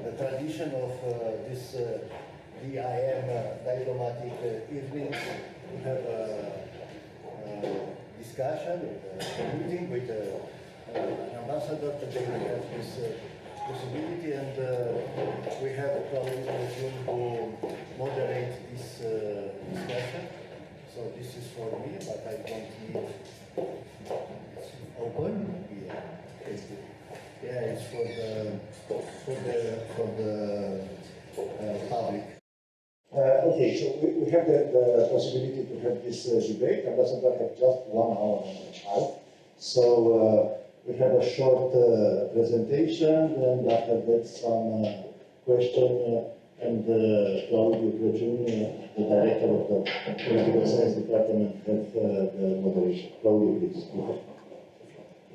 the tradition of this DIM Diplomatic Evenings, we have a discussion, a meeting with an ambassador. Today we have this possibility, and we have Claudiu Crăciun who moderates this discussion. So this is for me, but I don't need it's open. Yeah, it's for the public. Okay, so we have the possibility to have this debate. Ambassador have just 1 hour and a half. So we have a short presentation, and after that some question, and Claudiu Crăciun, the director of the Political Science Department, have the moderation. Claudiu, please.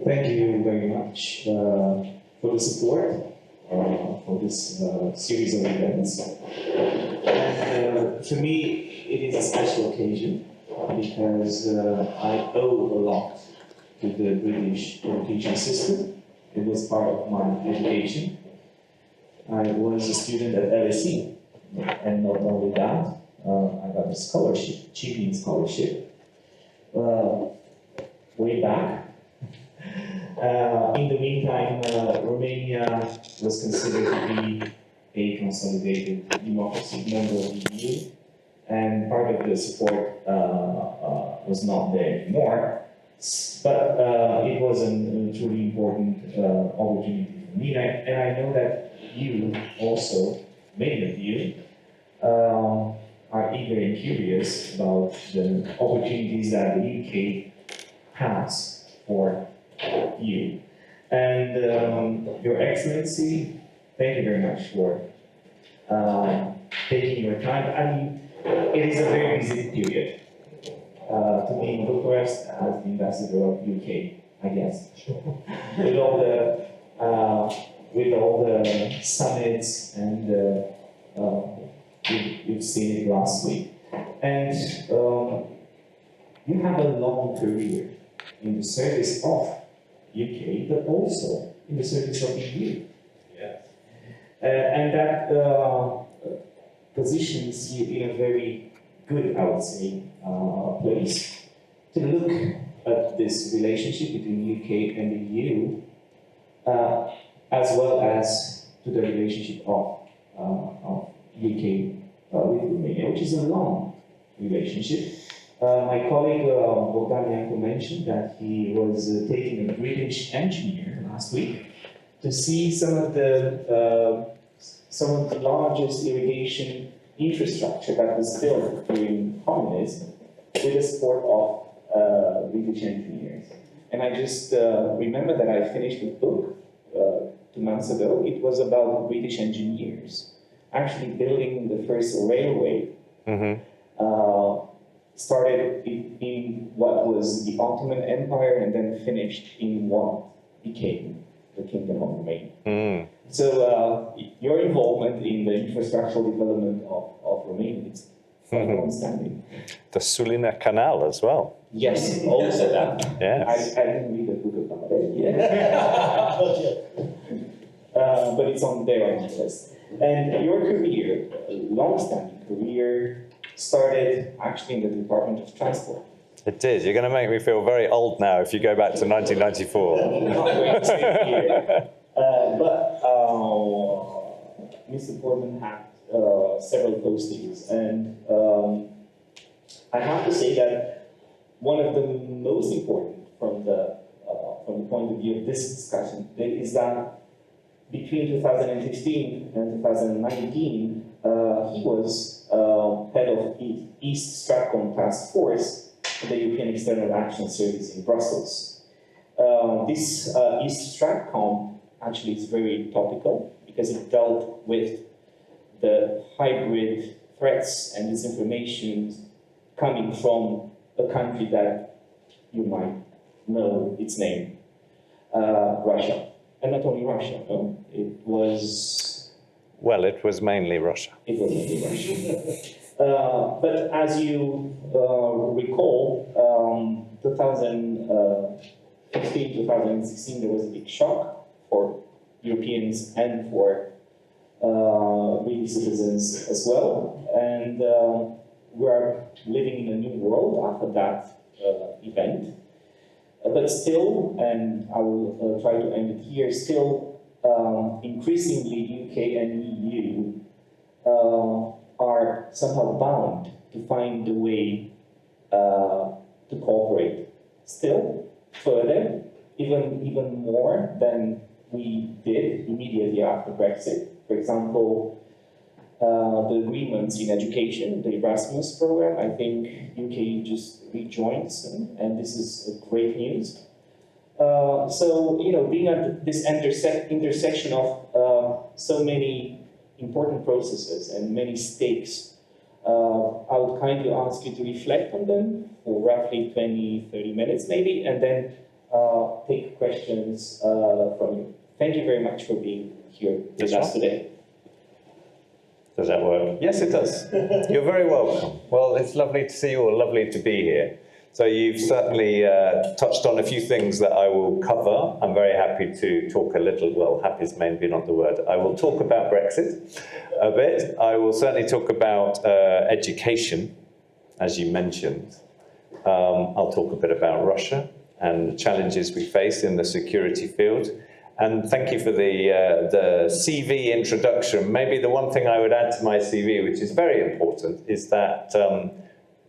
Thank you very much for the support for this series of events. And for me, it is a special occasion because I owe a lot to the British education system. It was part of my education. I was a student at LSE, and not only that, I got a scholarship, Chevening scholarship, way back. In the meantime, Romania was considered to be a consolidated democracy member of the EU, and part of the support was not there anymore. But it was a truly important opportunity for me, and I know that you also, many of you, are eager and curious about the opportunities that the UK has for you. And Your Excellency, thank you very much for taking your time. I mean, it is a very busy period to be in Bucharest as the ambassador of UK, I guess. With all the summits, and you've seen it last week. And you have a long career in the service of UK, but also in the service of the EU. Yes. And that positions you in a very good, I would say, place to look at this relationship between UK and the EU, as well as to the relationship of UK with Romania, which is a long relationship. My colleague Bogdan mentioned that he was taking a British engineer last week to see some of the largest irrigation infrastructure that was built during communism with the support of British engineers. And I just remember that I finished a book 2 months ago. It was about British engineers actually building the first railway. Mm-hmm. Started in what was the Ottoman Empire and then finished in what became the Kingdom of Romania. Mm. So your involvement in the infrastructural development of Romania is quite outstanding. The Sulina Canal as well. Yes, also that. Yes. I didn't read the book about it yet. Not yet. But it's on there on the list. And your career, a long-standing career, started actually in the Department of Transport. It did. You're going to make me feel very old now if you go back to 1994. Not going to stay here. But Mr. Portman had several postings, and I have to say that one of the most important from the point of view of this discussion is that between 2015 and 2019, he was head of East Stratcom Task Force for the European External Action Service in Brussels. This East Stratcom actually is very topical because it dealt with the hybrid threats and disinformation coming from a country that you might know its name, Russia. And not only Russia, it was... Well, it was mainly Russia. It was mainly Russia. But as you recall, 2015, 2016, there was a big shock for Europeans and for British citizens as well. And we are living in a new world after that event. But still, and I will try to end it here, still increasingly UK and EU are somehow bound to find a way to cooperate still further, even more than we did immediately after Brexit. For example, the agreements in education, the Erasmus program, I think UK just rejoined soon, and this is great news. So, you know, being at this intersection of so many important processes and many stakes, I would kindly ask you to reflect on them for roughly 20-30 minutes maybe, and then take questions from you. Thank you very much for being here with us today. Does that work? Yes, it does. You're very welcome. Well, it's lovely to see you all, lovely to be here. So you've certainly touched on a few things that I will cover. I'm very happy to talk a little, well, happy is maybe not the word. I will talk about Brexit a bit. I will certainly talk about education, as you mentioned. I'll talk a bit about Russia and the challenges we face in the security field. And thank you for the CV introduction. Maybe the one thing I would add to my CV, which is very important, is that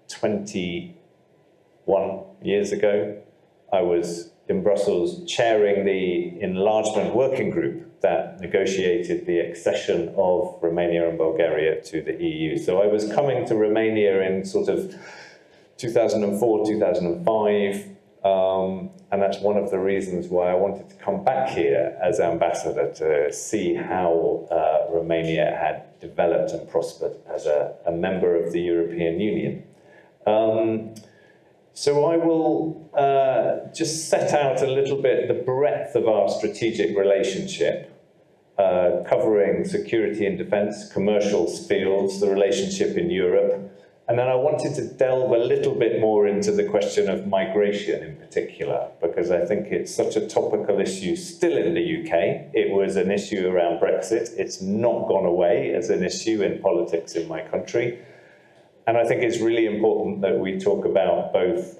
21 years ago, I was in Brussels chairing the enlargement working group that negotiated the accession of Romania and Bulgaria to the EU. So I was coming to Romania in sort of 2004, 2005, and that's one of the reasons why I wanted to come back here as ambassador, to see how Romania had developed and prospered as a member of the European Union. So I will just set out a little bit the breadth of our strategic relationship, covering security and defence, commercial fields, the relationship in Europe. And then I wanted to delve a little bit more into the question of migration in particular, because I think it's such a topical issue still in the UK. It was an issue around Brexit. It's not gone away as an issue in politics in my country. And I think it's really important that we talk about both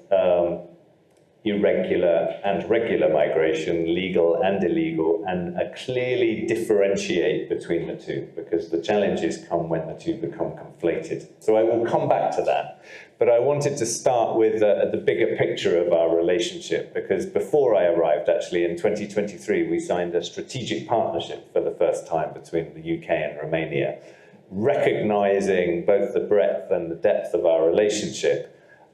irregular and regular migration, legal and illegal, and clearly differentiate between the two, because the challenges come when the two become conflated. So I will come back to that. But I wanted to start with the bigger picture of our relationship, because before I arrived, actually, in 2023, we signed a strategic partnership for the first time between the UK and Romania, recognizing both the breadth and the depth of our relationship.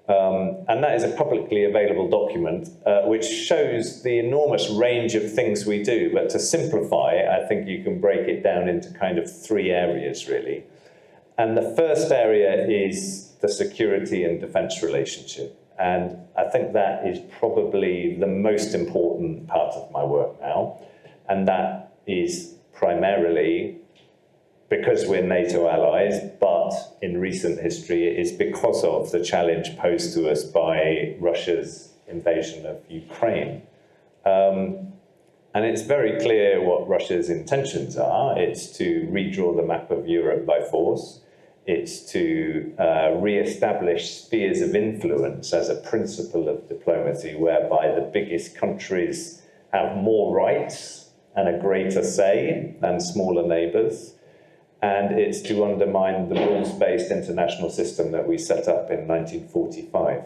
And that is a publicly available document which shows the enormous range of things we do. But to simplify, I think you can break it down into kind of three areas, really. And the first area is the security and defence relationship. And I think that is probably the most important part of my work now. And that is primarily because we're NATO allies, but in recent history it is because of the challenge posed to us by Russia's invasion of Ukraine. And it's very clear what Russia's intentions are. It's to redraw the map of Europe by force. It's to re-establish spheres of influence as a principle of diplomacy, whereby the biggest countries have more rights and a greater say than smaller neighbours. And it's to undermine the rules-based international system that we set up in 1945.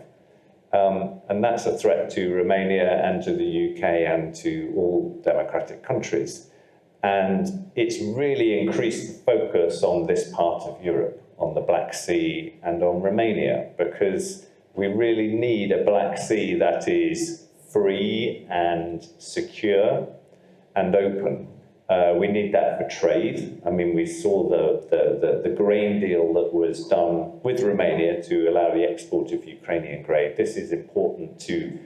And that's a threat to Romania and to the UK and to all democratic countries. And it's really increased the focus on this part of Europe, on the Black Sea and on Romania, because we really need a Black Sea that is free and secure and open. We need that for trade. I mean, we saw the grain deal that was done with Romania to allow the export of Ukrainian grain. This is important to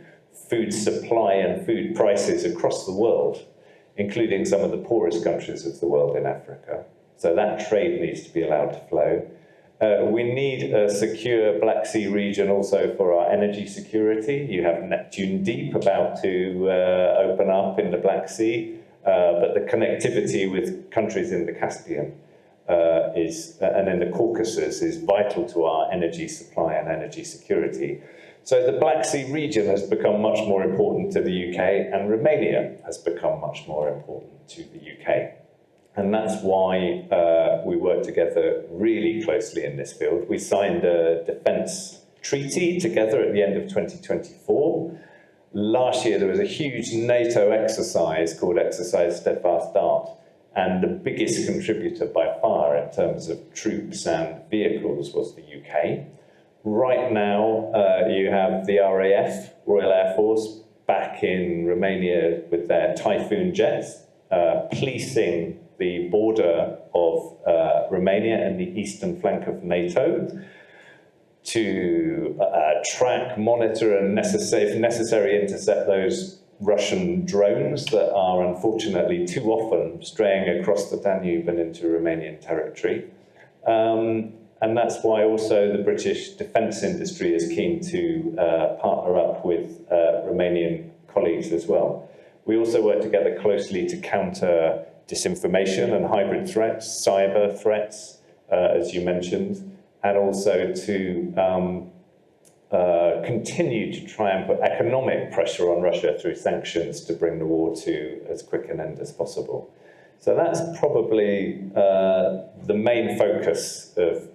food supply and food prices across the world, including some of the poorest countries of the world in Africa. So that trade needs to be allowed to flow. We need a secure Black Sea region also for our energy security. You have Neptune Deep about to open up in the Black Sea. but the connectivity with countries in the Caspian and in the Caucasus is vital to our energy supply and energy security. So the Black Sea region has become much more important to the UK, and Romania has become much more important to the UK. And that's why we work together really closely in this field. We signed a defence treaty together at the end of 2024. Last year, there was a huge NATO exercise called Exercise Steadfast Dart, and the biggest contributor by far in terms of troops and vehicles was the UK. Right now, you have the RAF, Royal Air Force, back in Romania with their Typhoon jets, policing the border of Romania and the eastern flank of NATO to track, monitor, and if necessary, intercept those Russian drones that are unfortunately too often straying across the Danube and into Romanian territory. And that's why also the British defence industry is keen to partner up with Romanian colleagues as well. We also work together closely to counter disinformation and hybrid threats, cyber threats, as you mentioned, and also to continue to try and put economic pressure on Russia through sanctions to bring the war to as quick an end as possible. So that's probably the main focus of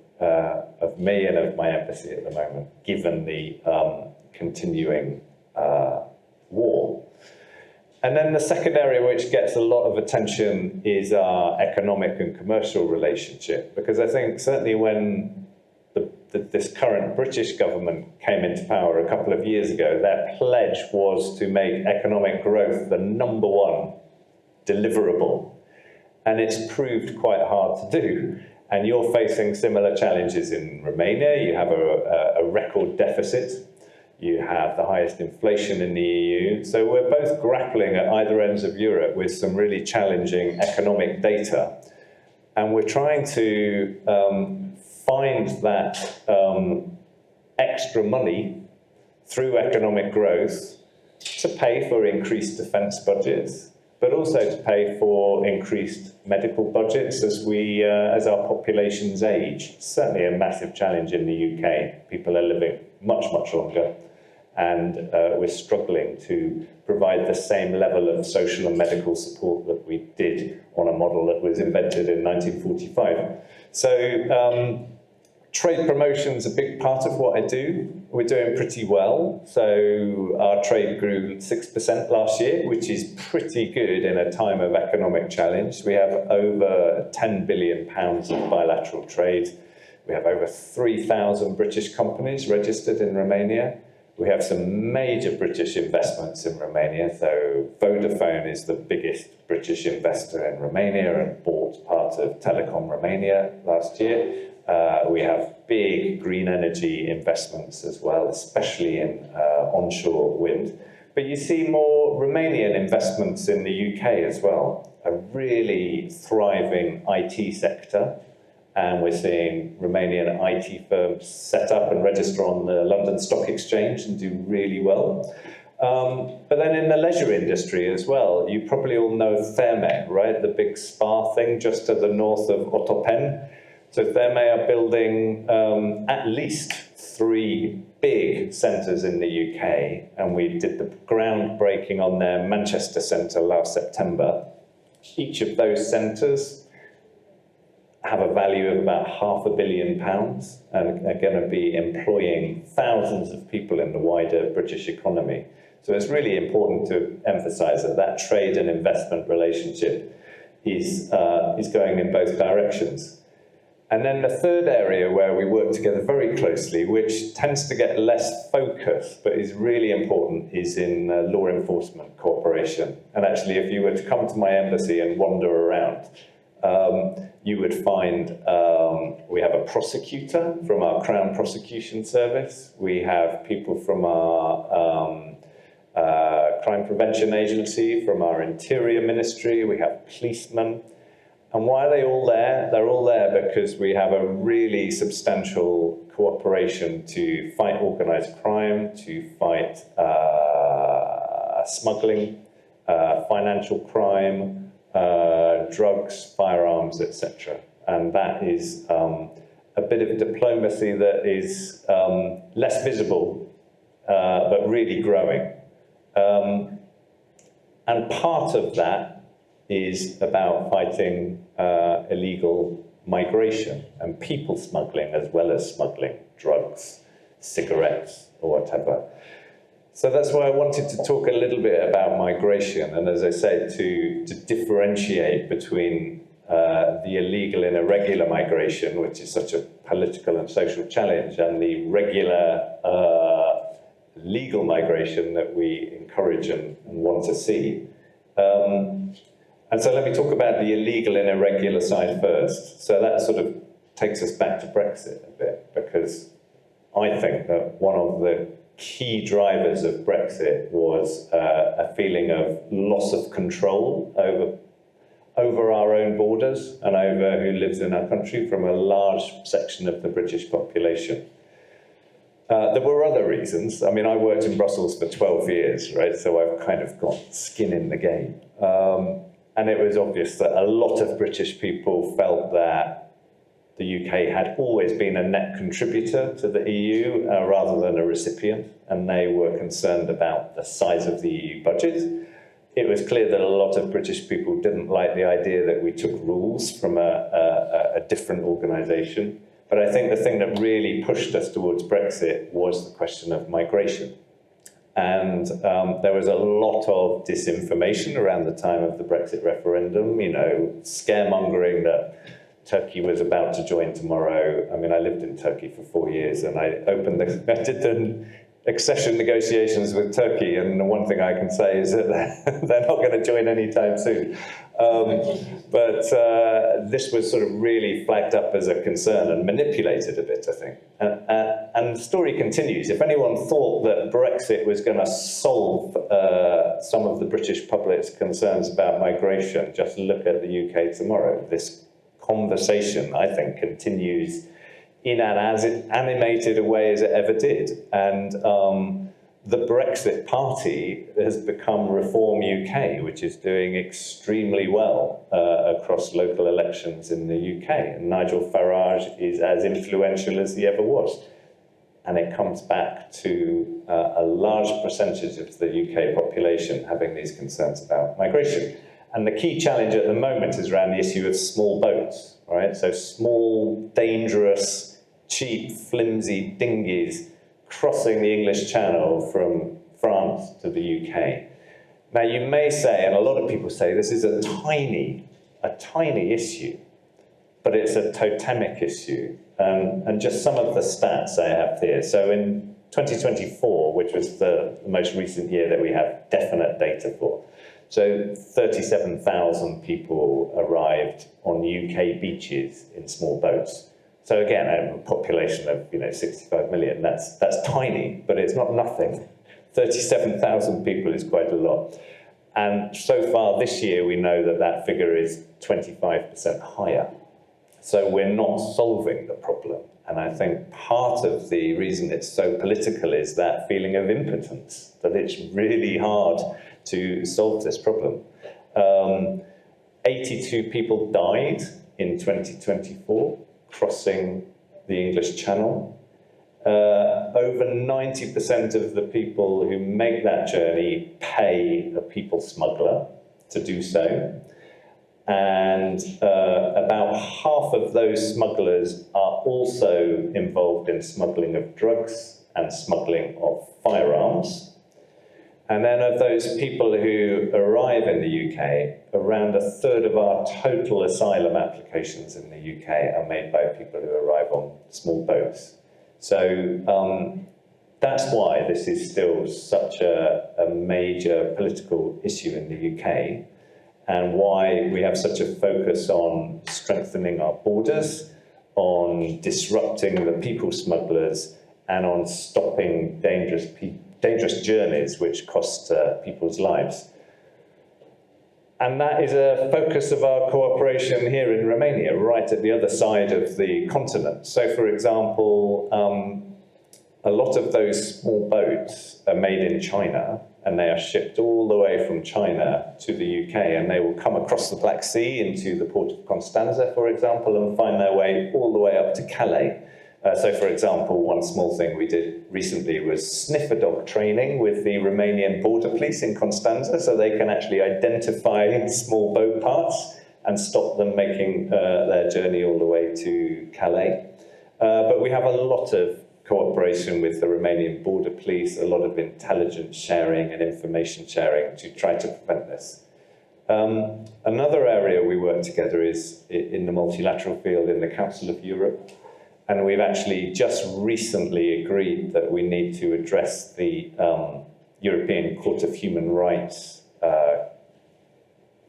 me and of my embassy at the moment, given the continuing war. And then the second area which gets a lot of attention is our economic and commercial relationship, because I think certainly when this current British government came into power a couple of years ago, their pledge was to make economic growth the #1 deliverable. And it's proved quite hard to do. And you're facing similar challenges in Romania. You have a record deficit. You have the highest inflation in the EU. So we're both grappling at either ends of Europe with some really challenging economic data. And we're trying to find that extra money through economic growth to pay for increased defence budgets, but also to pay for increased medical budgets as our populations age. Certainly a massive challenge in the UK. People are living much, much longer, and we're struggling to provide the same level of social and medical support that we did on a model that was invented in 1945. So trade promotion's a big part of what I do. We're doing pretty well. So our trade grew 6% last year, which is pretty good in a time of economic challenge. We have over £10 billion of bilateral trade. We have over 3,000 British companies registered in Romania. We have some major British investments in Romania. So Vodafone is the biggest British investor in Romania and bought part of Telecom Romania last year. We have big green energy investments as well, especially in onshore wind. But you see more Romanian investments in the UK as well, a really thriving IT sector. And we're seeing Romanian IT firms set up and register on the London Stock Exchange and do really well. But then in the leisure industry as well, you probably all know Therme, right? The big spa thing just to the north of Otopeni. So Therme are building at least 3 big centres in the UK, and we did the groundbreaking on their Manchester centre last September. Each of those centres have a value of about £500 million and are going to be employing thousands of people in the wider British economy. So it's really important to emphasise that trade and investment relationship is going in both directions. And then the third area where we work together very closely, which tends to get less focus, but is really important, is in law enforcement cooperation. And actually, if you were to come to my embassy and wander around, you would find we have a prosecutor from our Crown Prosecution Service. We have people from our Crime Prevention Agency, from our Interior Ministry. We have policemen. And why are they all there? They're all there because we have a really substantial cooperation to fight organised crime, to fight smuggling, financial crime, drugs, firearms, etc. And that is a bit of diplomacy that is less visible, but really growing. And part of that is about fighting illegal migration and people smuggling, as well as smuggling drugs, cigarettes, or whatever. So that's why I wanted to talk a little bit about migration, and as I said, to differentiate between the illegal and irregular migration, which is such a political and social challenge, and the regular legal migration that we encourage and want to see. And so let me talk about the illegal and irregular side first. So that sort of takes us back to Brexit a bit, because I think that one of the key drivers of Brexit was a feeling of loss of control over our own borders and over who lives in our country from a large section of the British population. There were other reasons. I mean, I worked in Brussels for 12 years, right? So I've kind of got skin in the game. And it was obvious that a lot of British people felt that the UK had always been a net contributor to the EU rather than a recipient, and they were concerned about the size of the EU budget. It was clear that a lot of British people didn't like the idea that we took rules from a different organisation. But I think the thing that really pushed us towards Brexit was the question of migration. And there was a lot of disinformation around the time of the Brexit referendum, you know, scaremongering that Turkey was about to join tomorrow. I mean, I lived in Turkey for 4 years, and I did the accession negotiations with Turkey, and the one thing I can say is that they're not going to join anytime soon. But this was sort of really flagged up as a concern and manipulated a bit, I think. And the story continues. If anyone thought that Brexit was going to solve some of the British public's concerns about migration, just look at the UK tomorrow. This conversation, I think, continues in an as animated a way as it ever did. And the Brexit Party has become Reform UK, which is doing extremely well across local elections in the UK. And Nigel Farage is as influential as he ever was. And it comes back to a large percentage of the UK population having these concerns about migration. And the key challenge at the moment is around the issue of small boats, right? So small, dangerous, cheap, flimsy dinghies crossing the English Channel from France to the UK. Now you may say, and a lot of people say, this is a tiny issue, but it's a totemic issue. And just some of the stats I have here. So in 2024, which was the most recent year that we have definite data for, so 37,000 people arrived on UK beaches in small boats. So again, a population of 65 million, that's tiny, but it's not nothing. 37,000 people is quite a lot. And so far this year, we know that that figure is 25% higher. So we're not solving the problem. And I think part of the reason it's so political is that feeling of impotence, that it's really hard to solve this problem. 82 people died in 2024 crossing the English Channel. Over 90% of the people who make that journey pay a people smuggler to do so. And about half of those smugglers are also involved in smuggling of drugs and smuggling of firearms. And then of those people who arrive in the UK, around a third of our total asylum applications in the UK are made by people who arrive on small boats. So that's why this is still such a major political issue in the UK, and why we have such a focus on strengthening our borders, on disrupting the people smugglers, and on stopping dangerous journeys which cost people's lives. And that is a focus of our cooperation here in Romania, right at the other side of the continent. So, for example, a lot of those small boats are made in China, and they are shipped all the way from China to the UK, and they will come across the Black Sea into the port of Constanza, for example, and find their way all the way up to Calais. So, for example, one small thing we did recently was sniffer dog training with the Romanian border police in Constanza, so they can actually identify small boat parts and stop them making their journey all the way to Calais. But we have a lot of cooperation with the Romanian border police, a lot of intelligence sharing and information sharing to try to prevent this. Another area we work together is in the multilateral field in the Council of Europe. And we've actually just recently agreed that we need to address the European Court of Human Rights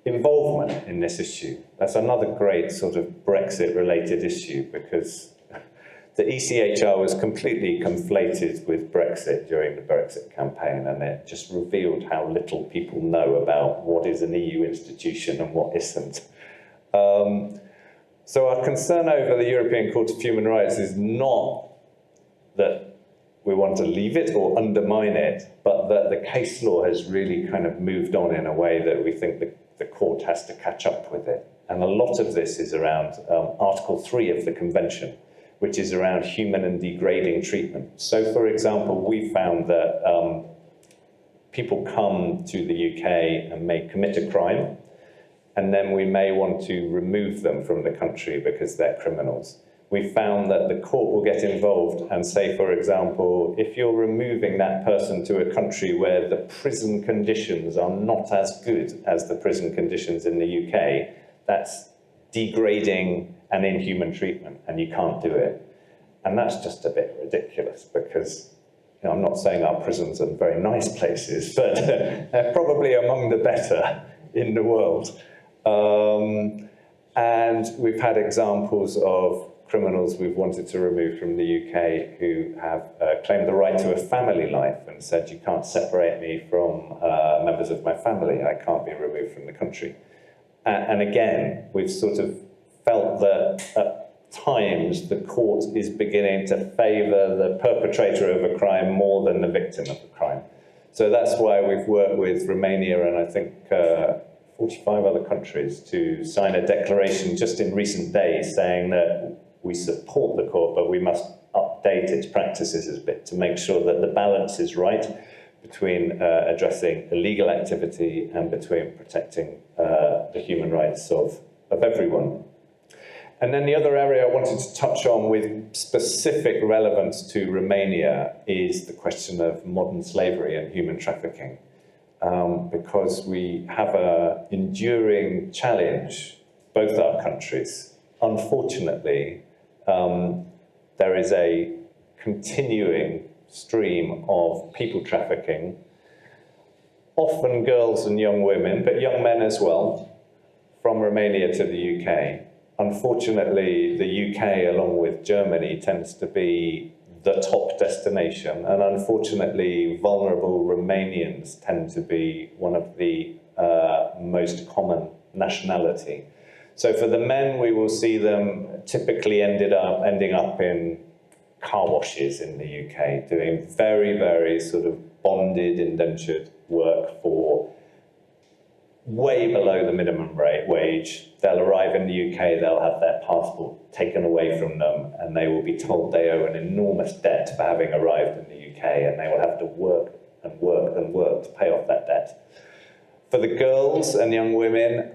involvement in this issue. That's another great sort of Brexit-related issue, because the ECHR was completely conflated with Brexit during the Brexit campaign, and it just revealed how little people know about what is an EU institution and what isn't. So our concern over the European Court of Human Rights is not that we want to leave it or undermine it, but that the case law has really kind of moved on in a way that we think the court has to catch up with it. And a lot of this is around Article 3 of the Convention, which is around human and degrading treatment. So, for example, we found that people come to the UK and may commit a crime, and then we may want to remove them from the country because they're criminals. We found that the court will get involved and say, for example, if you're removing that person to a country where the prison conditions are not as good as the prison conditions in the UK, that's degrading and inhuman treatment, and you can't do it. And that's just a bit ridiculous, because I'm not saying our prisons are very nice places, but they're probably among the better in the world. And we've had examples of criminals we've wanted to remove from the UK who have claimed the right to a family life and said, you can't separate me from members of my family, I can't be removed from the country. And again, we've sort of felt that at times the court is beginning to favour the perpetrator of a crime more than the victim of a crime. So that's why we've worked with Romania and I think 45 other countries to sign a declaration just in recent days saying that we support the court, but we must update its practices a bit to make sure that the balance is right between addressing illegal activity and between protecting the human rights of everyone. And then the other area I wanted to touch on with specific relevance to Romania is the question of modern slavery and human trafficking. Because we have an enduring challenge, both our countries. Unfortunately, there is a continuing stream of people trafficking, often girls and young women, but young men as well, from Romania to the UK. Unfortunately, the UK, along with Germany, tends to be the top destination, and unfortunately, vulnerable Romanians tend to be one of the most common nationality. So for the men, we will see them typically ending up in car washes in the UK, doing very, very sort of bonded, indentured work for way below the minimum wage. They'll arrive in the UK, they'll have their passport taken away from them, and they will be told they owe an enormous debt for having arrived in the UK, and they will have to work and work and work to pay off that debt. For the girls and young women,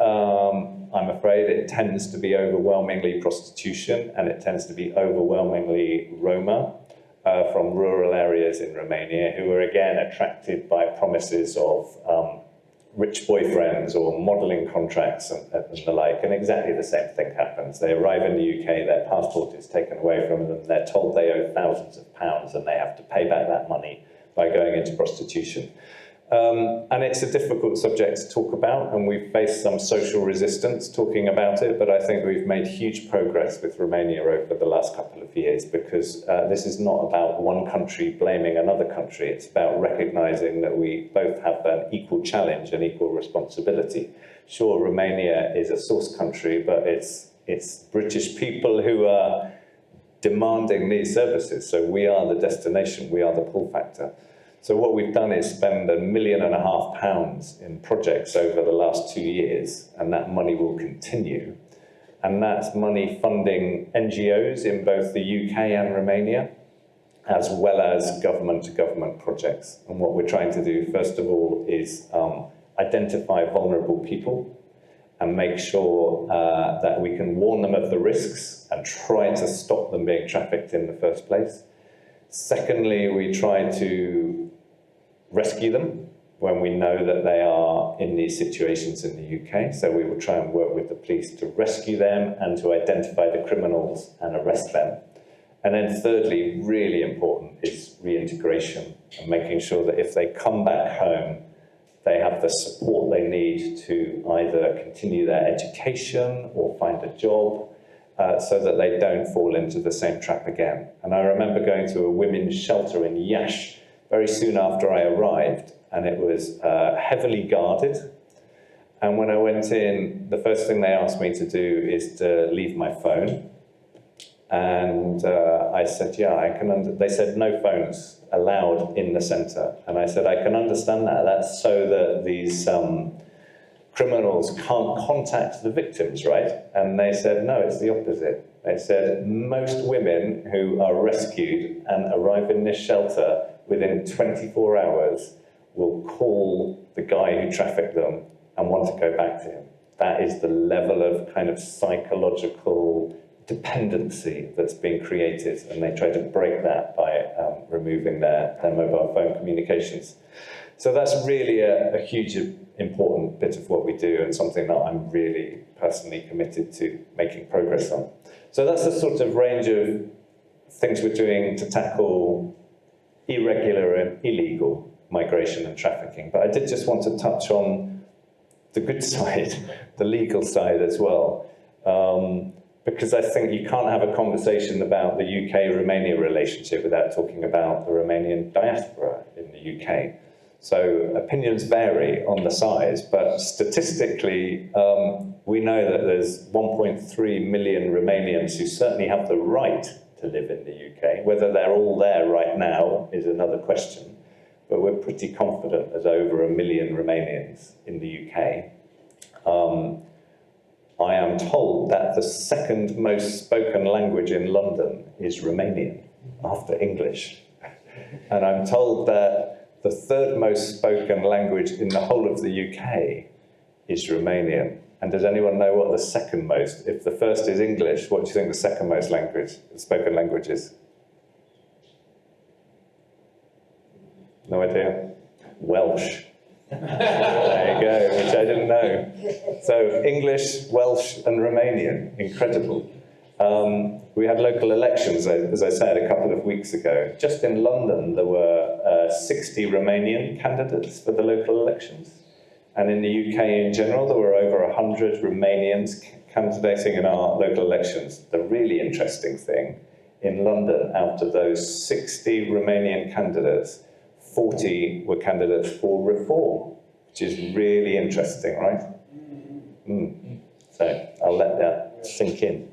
I'm afraid it tends to be overwhelmingly prostitution, and it tends to be overwhelmingly Roma from rural areas in Romania, who are again attracted by promises of rich boyfriends or modelling contracts and the like, and exactly the same thing happens. They arrive in the UK, their passport is taken away from them, they're told they owe thousands of pounds and they have to pay back that money by going into prostitution. And it's a difficult subject to talk about, and we've faced some social resistance talking about it, but I think we've made huge progress with Romania over the last couple of years, because this is not about one country blaming another country. It's about recognising that we both have an equal challenge and equal responsibility. Sure, Romania is a source country, but it's British people who are demanding these services, so we are the destination, we are the pull factor. So what we've done is spend £1.5 million in projects over the last 2 years, and that money will continue. And that's money funding NGOs in both the UK and Romania, as well as government-to-government projects. And what we're trying to do, first of all, is identify vulnerable people and make sure that we can warn them of the risks and try to stop them being trafficked in the first place. Secondly, we try to rescue them when we know that they are in these situations in the UK. So we will try and work with the police to rescue them and to identify the criminals and arrest them. And then thirdly, really important, is reintegration and making sure that if they come back home, they have the support they need to either continue their education or find a job, so that they don't fall into the same trap again. And I remember going to a women's shelter in Iași very soon after I arrived, and it was heavily guarded. And when I went in, the first thing they asked me to do is to leave my phone. And I said, yeah, I can. They said no phones allowed in the centre. And I said, I can understand that. That's so that these criminals can't contact the victims, right? And they said, no, it's the opposite. They said most women who are rescued and arrive in this shelter within 24 hours will call the guy who trafficked them and want to go back to him. That is the level of kind of psychological dependency that's being created, and they try to break that by removing their mobile phone communications. So that's really a huge important bit of what we do, and something that I'm really personally committed to making progress on. So that's the sort of range of things we're doing to tackle irregular and illegal migration and trafficking. But I did just want to touch on the good side, the legal side as well. Because I think you can't have a conversation about the UK-Romania relationship without talking about the Romanian diaspora in the UK. So opinions vary on the size, but statistically, we know that there's 1.3 million Romanians who certainly have the right to live in the UK. Whether they're all there right now is another question, but we're pretty confident there's over 1 million Romanians in the UK. I am told that the second most spoken language in London is Romanian, after English. And I'm told that the third most spoken language in the whole of the UK is Romanian. And does anyone know what the second most? If the first is English, what do you think the second most spoken language is? No idea? Welsh. There you go, which I didn't know. So English, Welsh, and Romanian, incredible. We had local elections, as I said, a couple of weeks ago. Just in London, there were 60 Romanian candidates for the local elections. And in the UK in general, there were over 100 Romanians candidating in our local elections. The really interesting thing, in London, out of those 60 Romanian candidates, 40 were candidates for reform, which is really interesting, right? So I'll let that sink in.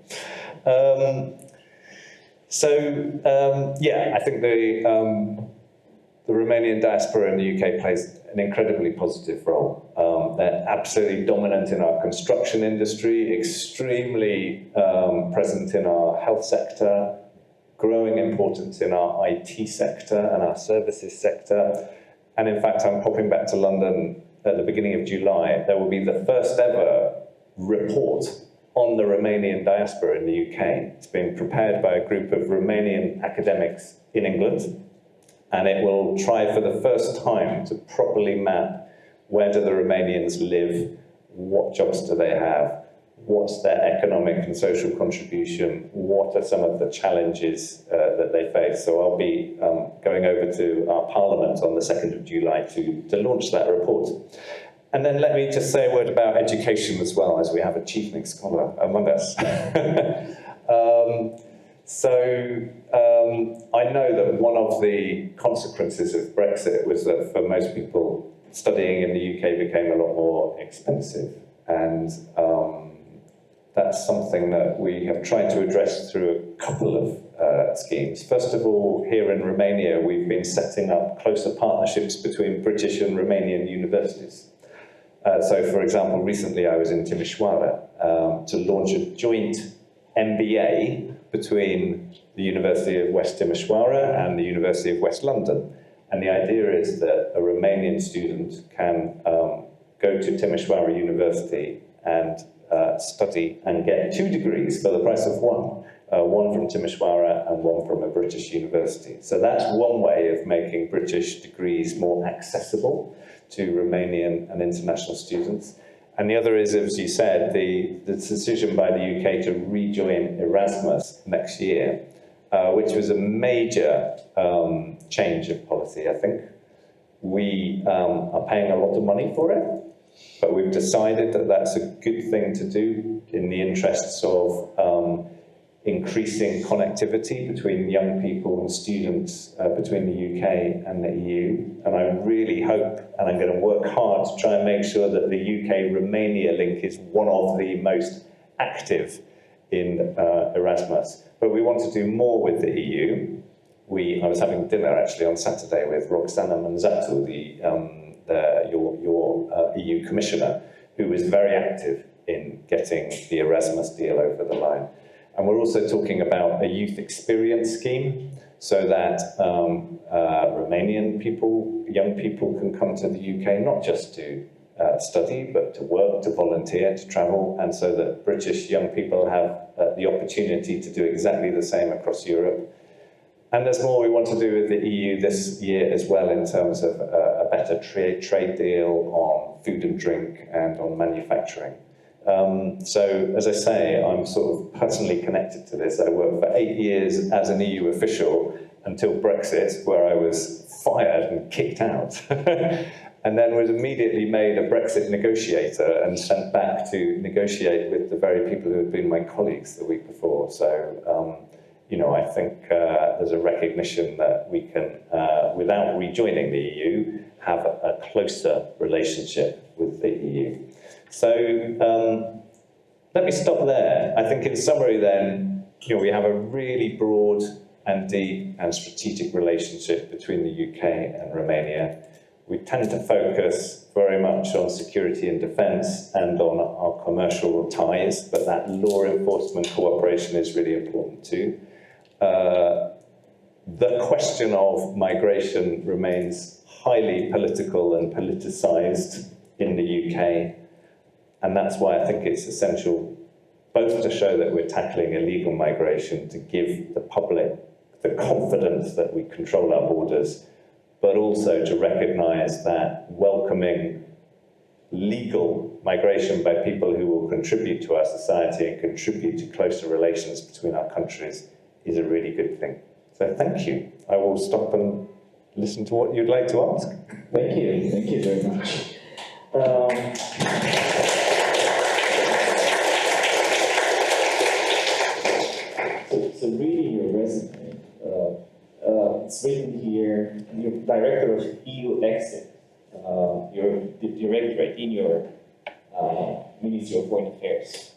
I think the Romanian diaspora in the UK plays an incredibly positive role. They're absolutely dominant in our construction industry, extremely present in our health sector, growing importance in our IT sector and our services sector. And in fact, I'm popping back to London at the beginning of July. There will be the first ever report on the Romanian diaspora in the UK. It's being prepared by a group of Romanian academics in England, and it will try for the first time to properly map where do the Romanians live, what jobs do they have, what's their economic and social contribution, what are some of the challenges that they face. So I'll be going over to our Parliament on the 2nd of July to launch that report. And then let me just say a word about education as well, as we have a chiefening scholar among us. I know that one of the consequences of Brexit was that for most people, studying in the UK became a lot more expensive. And that's something that we have tried to address through a couple of schemes. First of all, here in Romania, we've been setting up closer partnerships between British and Romanian universities. So, for example, recently I was in Timișoara to launch a joint MBA between the University of West Timișoara and the University of West London. And the idea is that a Romanian student can go to Timișoara University and study and get 2 degrees for the price of one. One from Timișoara and one from a British university. So that's one way of making British degrees more accessible to Romanian and international students. And the other is, as you said, the decision by the UK to rejoin Erasmus next year, which was a major change of policy, I think. We are paying a lot of money for it, but we've decided that that's a good thing to do in the interests of increasing connectivity between young people and students between the UK and the EU. And I really hope, and I'm going to work hard to try and make sure that the UK-Romania link is one of the most active in Erasmus. But we want to do more with the EU. I was having dinner actually on Saturday with Roxana Manzatu, your EU commissioner, who was very active in getting the Erasmus deal over the line. And we're also talking about a youth experience scheme so that Romanian people, young people can come to the UK, not just to study, but to work, to volunteer, to travel, and so that British young people have the opportunity to do exactly the same across Europe. And there's more we want to do with the EU this year as well in terms of a better trade deal on food and drink and on manufacturing. So, as I say, I'm sort of personally connected to this. I worked for 8 years as an EU official until Brexit, where I was fired and kicked out. And then was immediately made a Brexit negotiator and sent back to negotiate with the very people who had been my colleagues the week before. So, I think there's a recognition that we can, without rejoining the EU, have a closer relationship with the EU. So let me stop there. I think in summary then, we have a really broad and deep and strategic relationship between the UK and Romania. We tend to focus very much on security and defence and on our commercial ties, but that law enforcement cooperation is really important too. The question of migration remains highly political and politicised in the UK, and that's why I think it's essential both to show that we're tackling illegal migration, to give the public the confidence that we control our borders, but also to recognise that welcoming legal migration by people who will contribute to our society and contribute to closer relations between our countries is a really good thing. So thank you. I will stop and listen to what you'd like to ask. Thank you very much. So reading your resume, it's written here, you're Director of EU Exit, you're the Directorate in your Ministry of Foreign Affairs.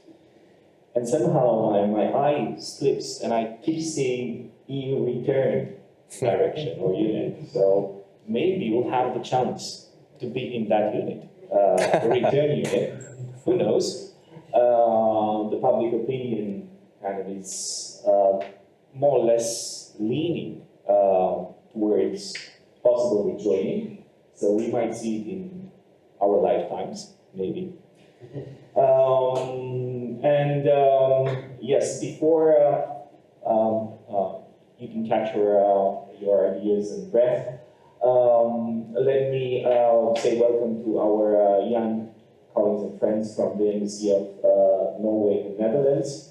And somehow my eye slips and I keep seeing EU Return Direction or unit. So maybe you'll have the chance to be in that unit, the return unit. Who knows? The public opinion kind of is more or less leaning towards possible rejoining. So we might see it in our lifetimes, maybe. Yes, before you can capture your ideas and breath, let me say welcome to our young colleagues and friends from the Embassy of Norway and the Netherlands.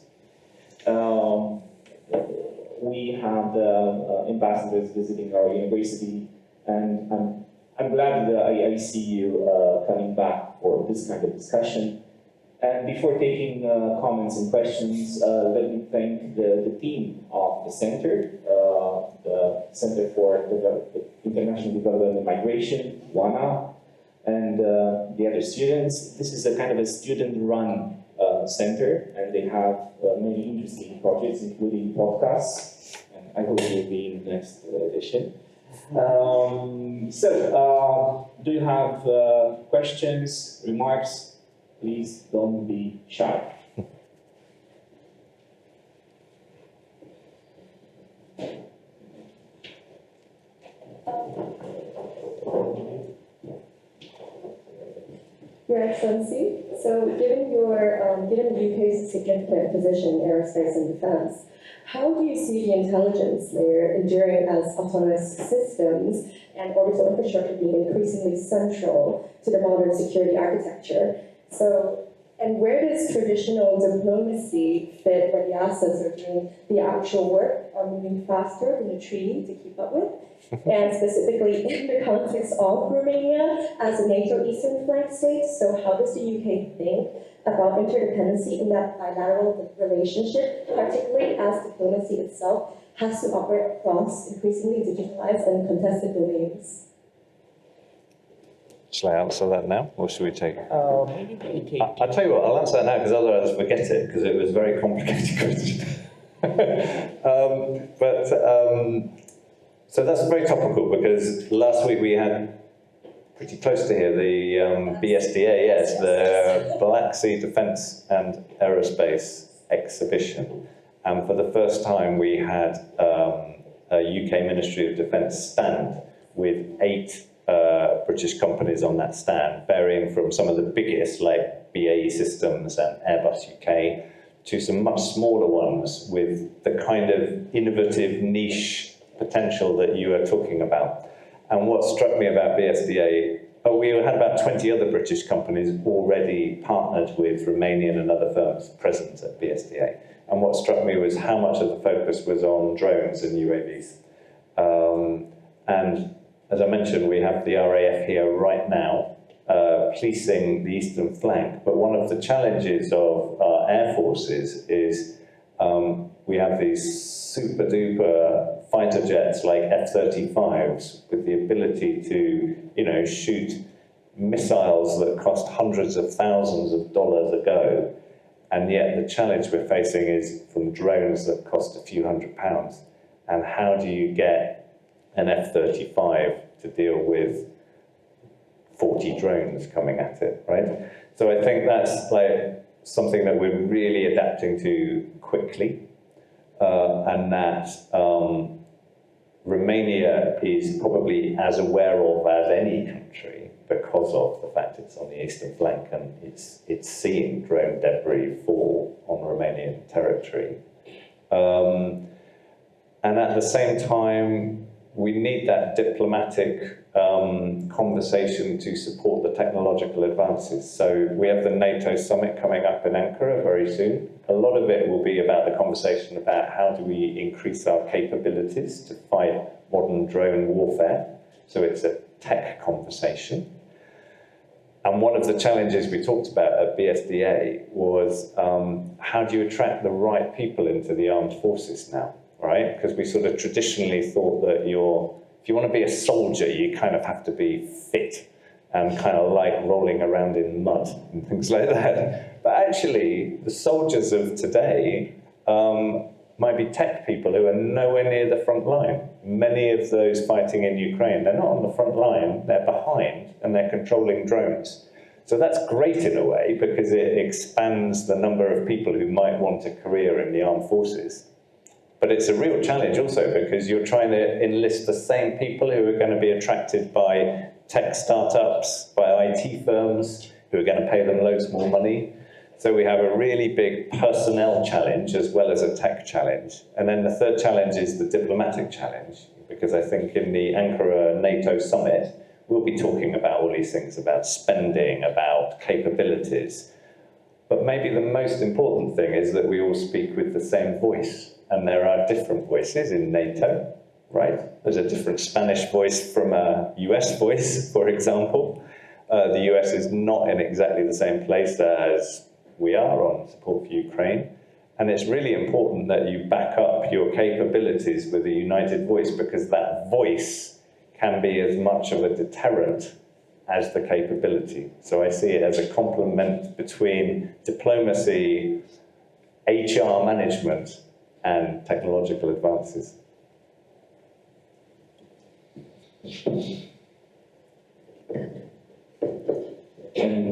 We have the ambassadors visiting our university, and I'm glad that I see you coming back for this kind of discussion. And before taking comments and questions, let me thank the team of the Center, the Center for International Development and Migration, WANA, and the other students. This is a kind of a student-run center, and they have many interesting projects, including podcasts. I hope you'll be in the next edition. Do you have questions, remarks? Please don't be shy. Your Excellency, so given the UK's significant position in aerospace and defence, how do you see the intelligence layer enduring as autonomous systems and orbital infrastructure being increasingly central to the modern security architecture? And where does traditional diplomacy fit when the assets are doing the actual work, are moving faster than the treaty to keep up with? And specifically in the context of Romania as a NATO Eastern flank state, so how does the UK think about interdependency in that bilateral relationship, particularly as diplomacy itself has to operate across increasingly digitalized and contested domains? Shall I answer that now, or should we take it? Maybe we take. I'll tell you what, I'll answer that now because otherwise I'll forget it because it was a very complicated question. So that's very topical because last week we had pretty close to here the BSDA, yes, the Black Sea Defence and Aerospace Exhibition. And for the first time we had a UK Ministry of Defence stand with 8 British companies on that stand, varying from some of the biggest like BAE Systems and Airbus UK to some much smaller ones with the kind of innovative niche potential that you are talking about. And what struck me about BSDA, we had about 20 other British companies already partnered with Romanian and other firms present at BSDA. And what struck me was how much of the focus was on drones and UAVs. And as I mentioned, we have the RAF here right now, policing the eastern flank. But one of the challenges of our air forces is we have these super duper fighter jets like F-35s with the ability to, shoot missiles that cost hundreds of thousands of dollars a go. And yet the challenge we're facing is from drones that cost a few £100. And how do you get an F-35 to deal with 40 drones coming at it, right? So I think that's like something that we're really adapting to quickly, and that Romania is probably as aware of as any country because of the fact it's on the eastern flank and it's seeing drone debris fall on Romanian territory. And at the same time, we need that diplomatic conversation to support the technological advances. So we have the NATO summit coming up in Ankara very soon. A lot of it will be about the conversation about how do we increase our capabilities to fight modern drone warfare. So it's a tech conversation. And one of the challenges we talked about at BSDA was how do you attract the right people into the armed forces now, right? Because we sort of traditionally thought that if you want to be a soldier, you kind of have to be fit and kind of like rolling around in mud and things like that. But actually, the soldiers of today might be tech people who are nowhere near the front line. Many of those fighting in Ukraine, they're not on the front line, they're behind, and they're controlling drones. So that's great in a way, because it expands the number of people who might want a career in the armed forces. But it's a real challenge also, because you're trying to enlist the same people who are going to be attracted by tech startups, by IT firms, who are going to pay them loads more money. So we have a really big personnel challenge as well as a tech challenge. And then the third challenge is the diplomatic challenge, because I think in the Ankara NATO summit, we'll be talking about all these things, about spending, about capabilities. But maybe the most important thing is that we all speak with the same voice. And there are different voices in NATO, right? There's a different Spanish voice from a US voice, for example. The US is not in exactly the same place as we are on support for Ukraine. And it's really important that you back up your capabilities with a united voice, because that voice can be as much of a deterrent as the capability. So I see it as a complement between diplomacy, HR management, and technological advances. And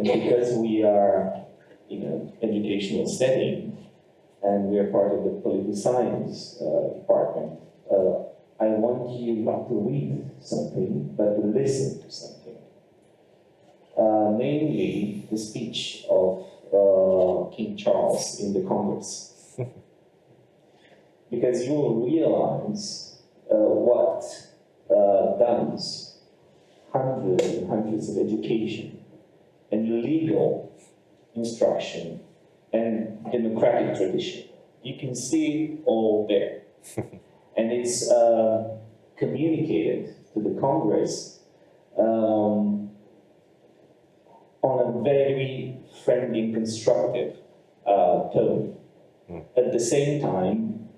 because we are in an educational setting, and we are part of the political science department, I want you not to read something, but to listen to something. Namely, the speech of King Charles in the Congress. Because you will realize what does hundreds and hundreds of education and legal instruction and democratic tradition. You can see it all there. And it's communicated to the Congress on a very friendly and constructive tone. At the same time,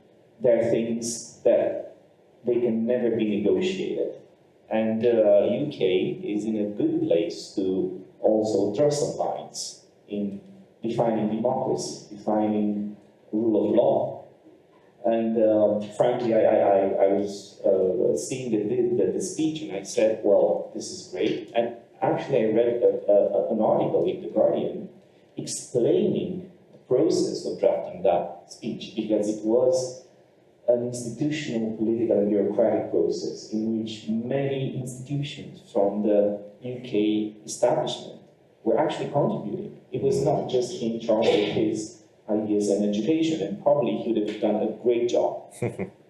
there are things that they can never be negotiated. And UK is in a good place to also draw some lines in defining democracy, defining rule of law. And frankly, I was seeing the speech and I said, well, this is great. And actually, I read an article in The Guardian explaining the process of drafting that speech, because it was an institutional, political, and bureaucratic process in which many institutions from the UK establishment were actually contributing. It was not just King Charles with his ideas and education, and probably he would have done a great job.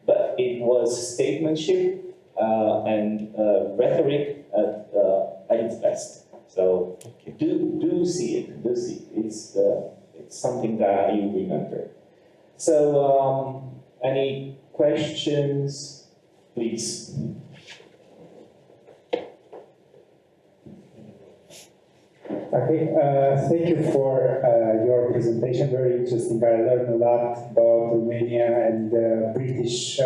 But it was statesmanship and rhetoric at its best. So do see it. Do see it. It's something that you remember. So any questions, please? Okay, thank you for your presentation. Very interesting. I learned a lot about Romania and the British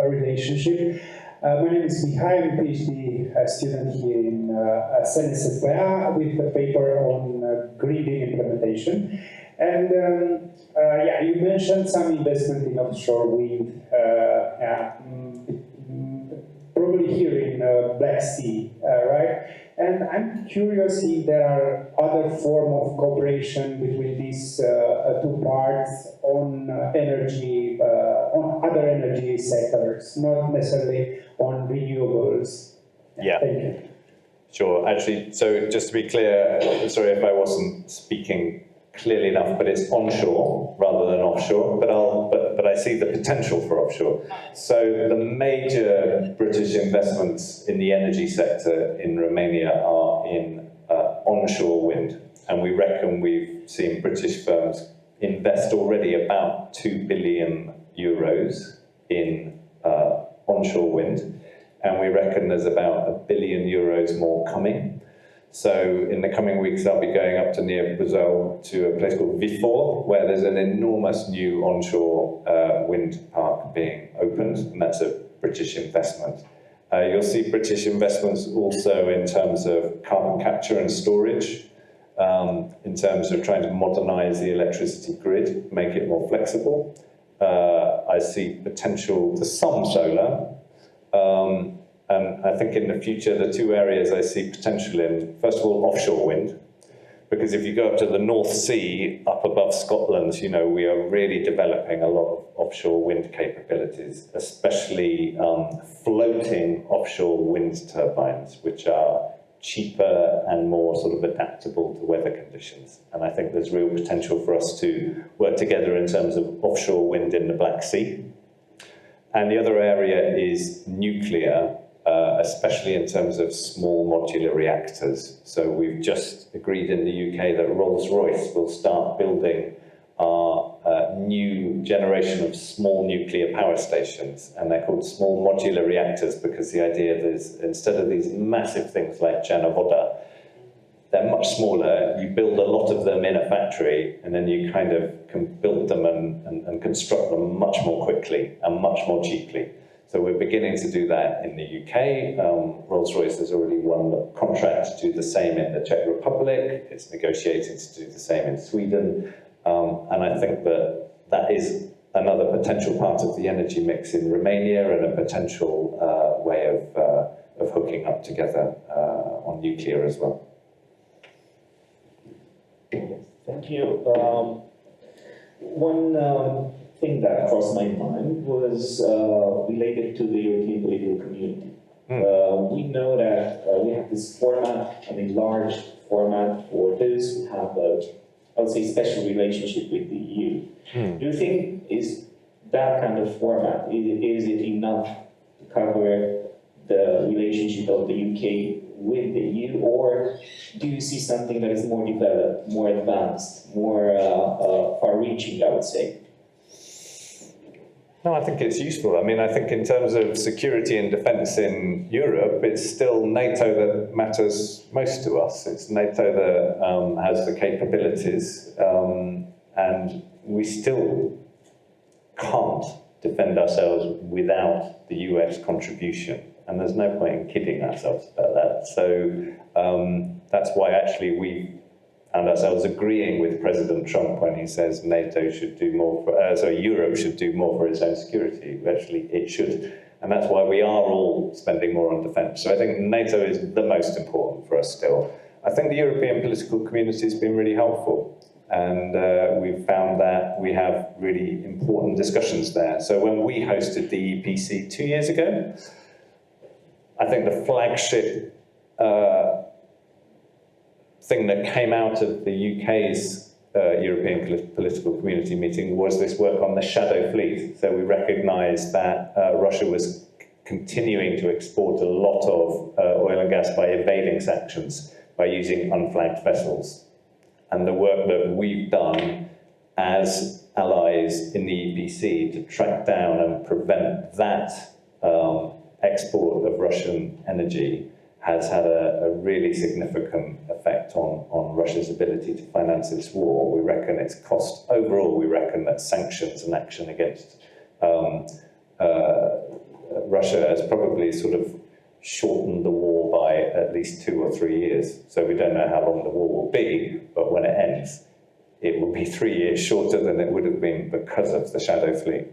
relationship. My name is Mihai. I'm a PhD student here in SNSPA with a paper on green DIM implementation. And yeah, you mentioned some investment in offshore wind, probably here in Black Sea, right? And I'm curious if there are other form of cooperation between these two parts on energy, on other energy sectors, not necessarily on renewables. Yeah. Thank you. Sure. Actually, so just to be clear, sorry if I wasn't speaking clearly enough, but it's onshore rather than offshore, but I see the potential for offshore. So the major British investments in the energy sector in Romania are in onshore wind, and we reckon we've seen British firms invest already about 2 billion euros in onshore wind, and we reckon there's about 1 billion euros more coming. So in the coming weeks, I'll be going up to near Brazil to a place called Vifor, where there's an enormous new onshore wind park being opened, and that's a British investment. You'll see British investments also in terms of carbon capture and storage, in terms of trying to modernize the electricity grid, make it more flexible. I see potential to some solar. And I think in the future, the two areas I see potential in, first of all, offshore wind, because if you go up to the North Sea, up above Scotland, you know, we are really developing a lot of offshore wind capabilities, especially floating offshore wind turbines, which are cheaper and more sort of adaptable to weather conditions. And I think there's real potential for us to work together in terms of offshore wind in the Black Sea. And the other area is nuclear, especially in terms of small modular reactors. So we've just agreed in the UK that Rolls-Royce will start building our new generation of small nuclear power stations, and they're called small modular reactors because the idea is instead of these massive things like Czernowodza, they're much smaller. You build a lot of them in a factory, and then you kind of can build them and construct them much more quickly and much more cheaply. So we're beginning to do that in the UK. Rolls-Royce has already won the contract to do the same in the Czech Republic. It's negotiated to do the same in Sweden. And I think that is another potential part of the energy mix in Romania and a potential way hooking up together on nuclear as well. Thank you. One thing that crossed my mind was related to the European political community. We know that we have this format, large format for those who have I would say, special relationship with the EU. Do you think is that kind of format, is it enough to cover the relationship of the UK with the EU, or do you see something that is more developed, more advanced, more far-reaching, I would say? No, I think it's useful. I mean, I think in terms of security and defence in Europe, it's still NATO that matters most to us. It's NATO that has the capabilities, and we still can't defend ourselves without the US contribution. And there's no point in kidding ourselves about that. So that's why actually we found ourselves agreeing with President Trump when he says NATO should do more for, Europe should do more for its own security. Actually, it should. And that's why we are all spending more on defence. So I think NATO is the most important for us still. I think the European political community has been really helpful. And we've found that we have really important discussions there. So when we hosted the EPC 2 years ago, I think the flagship thing that came out of the UK's European political community meeting was this work on the shadow fleet. So we recognised that Russia was continuing to export a lot of oil and gas by evading sanctions, by using unflagged vessels. And the work that we've done as allies in the EPC to track down and prevent that export of Russian energy has had a really significant effect on Russia's ability to finance its war. We reckon its cost, overall, we reckon that sanctions and action against Russia has probably sort of shortened the war by at least 2 or 3 years. So we don't know how long the war will be, but when it ends, it will be 3 years shorter than it would have been because of the shadow fleet.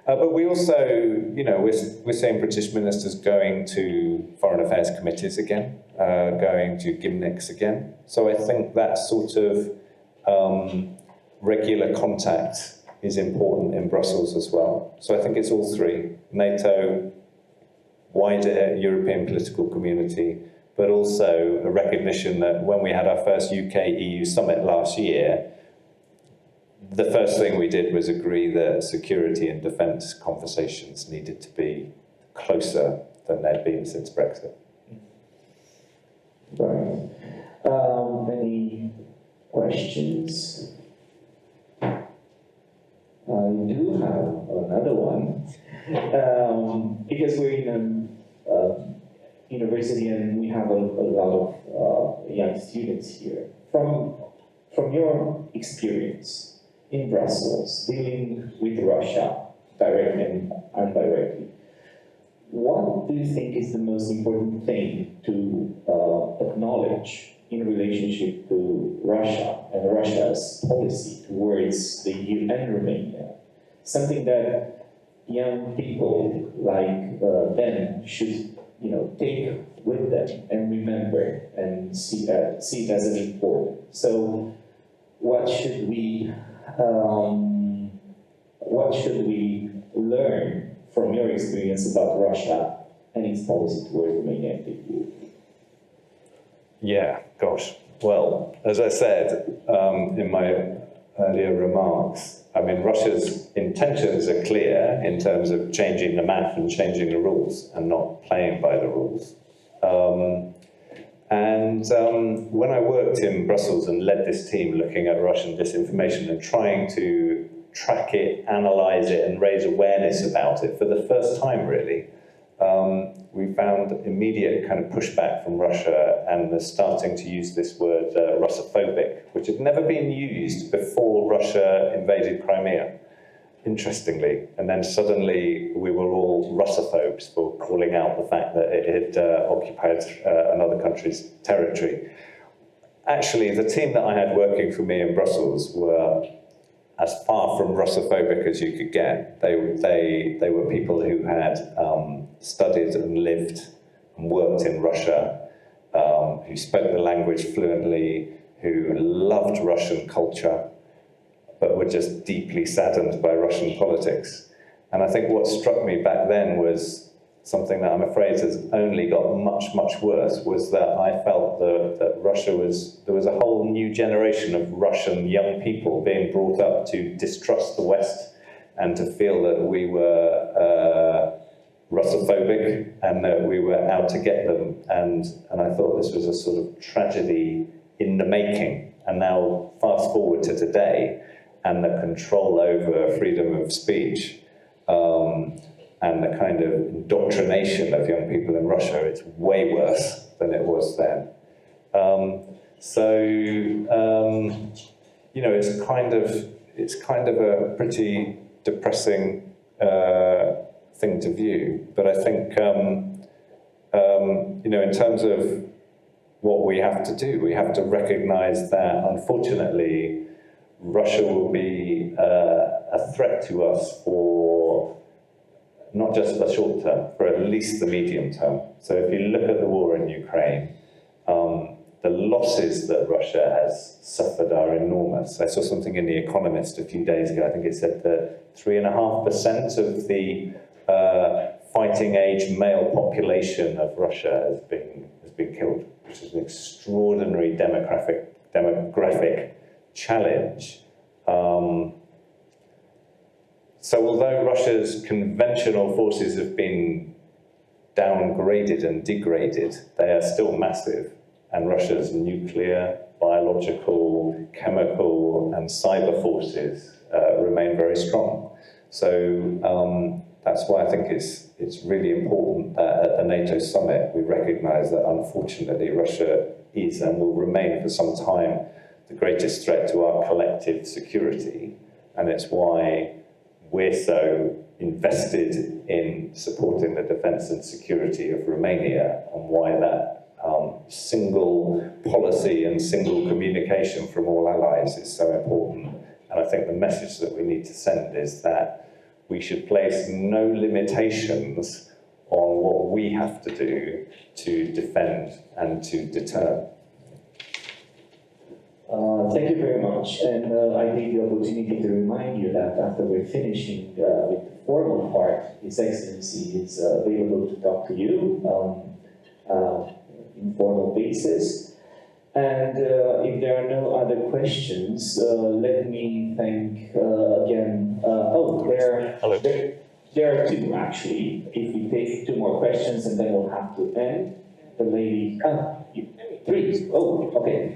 But we also, you know, we're seeing British ministers going to foreign affairs committees again, going to gymnics again. So I think that sort of regular contact is important in Brussels as well. So I think it's all three: NATO, wider European political community, but also a recognition that when we had our first UK-EU summit last year, the first thing we did was agree that security and defence conversations needed to be closer than they'd been since Brexit. Right. Any questions? I do have another one. Because we're in a university and we have a lot of young students here. From your experience in Brussels, dealing with Russia, directly and indirectly, what do you think is the most important thing to acknowledge in relationship to Russia and Russia's policy towards the EU and Romania? Something that young people like them should, take with them and remember and see it as an important. So, what should we learn from your experience about Russia and its policy towards Romania and the EU? Yeah, gosh. Well, as I said in my earlier remarks, I mean, Russia's intentions are clear in terms of changing the map and changing the rules and not playing by the rules. When I worked in Brussels and led this team looking at Russian disinformation and trying to track it, analyse it, and raise awareness about it for the first time, really, we found immediate kind of pushback from Russia, and they're starting to use this word Russophobic, which had never been used before Russia invaded Crimea, interestingly. And then suddenly we were all Russophobes for calling out the fact that it had occupied another country's territory. Actually, the team that I had working for me in Brussels were as far from Russophobic as you could get. They were people who had studied and lived and worked in Russia, who spoke the language fluently, who loved Russian culture, but were just deeply saddened by Russian politics. And I think what struck me back then was something that I'm afraid has only got much, much worse, was that I felt that Russia there was a whole new generation of Russian young people being brought up to distrust the West and to feel that we were Russophobic and that we were out to get them. And I thought this was a sort of tragedy in the making. And now fast forward to today, and the control over freedom of speech, and the kind of indoctrination of young people in Russia, it's way worse than it was then. You know, it's kind of a pretty depressing thing to view. But I think, you know, in terms of what we have to do, we have to recognize that, unfortunately, Russia will be a threat to us for not just the short term, for at least the medium term. So if you look at the war in Ukraine, the losses that Russia has suffered are enormous. I saw something in The Economist a few days ago. I think it said that 3.5% of the fighting age male population of Russia has been killed, which is an extraordinary demographic challenge. So although Russia's conventional forces have been downgraded and degraded, they are still massive. And Russia's nuclear, biological, chemical, and cyber forces remain very strong. So that's why I think it's really important that at the NATO summit we recognise that, unfortunately, Russia is and will remain for some time the greatest threat to our collective security. And it's why we're so invested in supporting the defence and security of Romania, and why that single policy and single communication from all allies is so important. And I think the message that we need to send is that we should place no limitations on what we have to do to defend and to deter. Thank you very much, and I take the opportunity to remind you that after we're finishing with the formal part, His Excellency is available to talk to you on informal basis. And if there are no other questions, let me thank again. There are two actually. If we take two more questions, and then we'll have to end. The lady. Three. Oh, okay.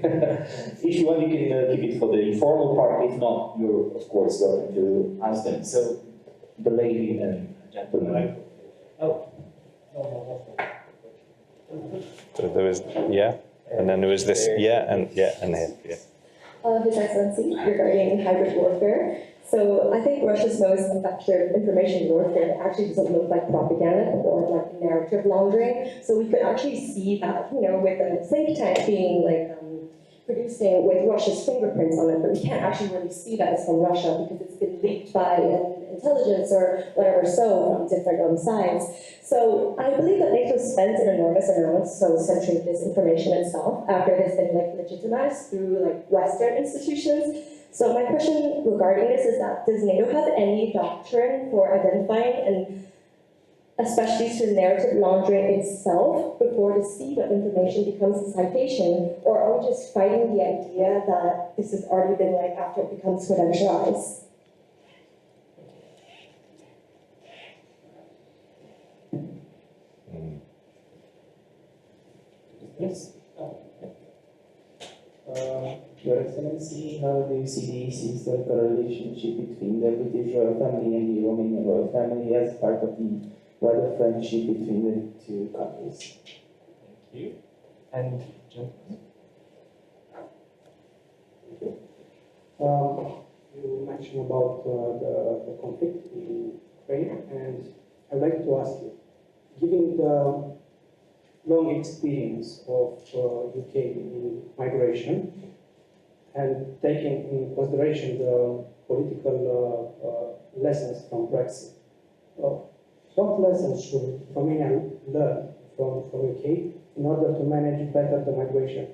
If you want, you can keep it for the informal part. If not, you're of course welcome to ask them. So, the lady and gentleman. Oh. So there was, yeah, and then there was this, yeah, and here, yeah. His Excellency, regarding hybrid warfare. So I think Russia's most effective information warfare actually doesn't look like propaganda or like narrative laundering. So we could actually see that, you know, with a think tank being like producing with Russia's fingerprints on it, but we can't actually really see that it's from Russia because it's been leaked by intelligence or whatever, so from different sides. So I believe that NATO spent an enormous amount so centering this information itself after it has been like legitimized through like Western institutions. So my question regarding this is that, does NATO have any doctrine for identifying and especially to narrative laundering itself before the seed of information becomes a citation, or are we just fighting the idea that this has already been like after it becomes credentialized? Yes. Your Excellency, how do you see the historical relationship between the British royal family and the Romanian royal family as part of the wider friendship between the two countries? Thank you. And gentlemen. You mentioned about the conflict in Ukraine, and I'd like to ask you, given the long experience of UK in migration, and taking in consideration the political lessons from Brexit, what lessons should Romania learn from UK in order to manage better the migration.